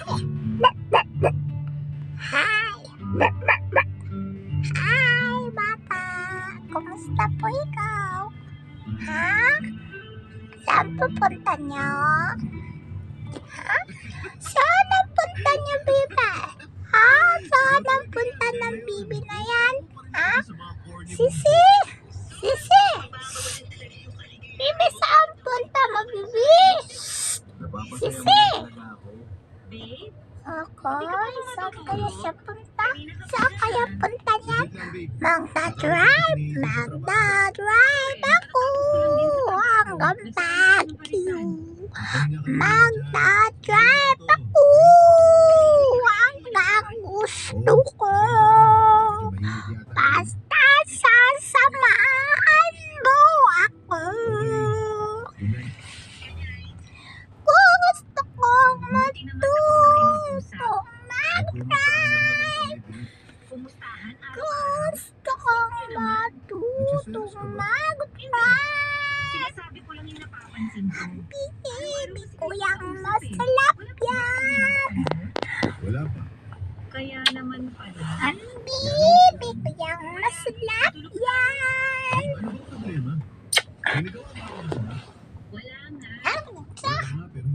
Hi! Hi, bata! Kumusta po ikaw? Ha? Saan pupunta niyo? Ha? Saan ang punta niyo, Bibi? Ha? Saan ang punta ng Bibi na yan? Ha? Sisi? Sisi? Bibi, saan punta mo, Bibi? Sisi? Ako? Saan kaya siya punta? Saan kaya punta niya? Magdadrive ako hanggang Baguio. Magdadrive ako hanggang gusto ko. Basta sasamahan mo ako. Gusto kong matutong mag-drive. Gusto kong matutong mag-drive. Baby ko yung masalap yan. Wala pa. Kaya naman pala. Ang baby ko yung masalap yan. Ano ba problema? Ginagawa mo ako na sila? Wala nga. Ang sa Wala nga, pero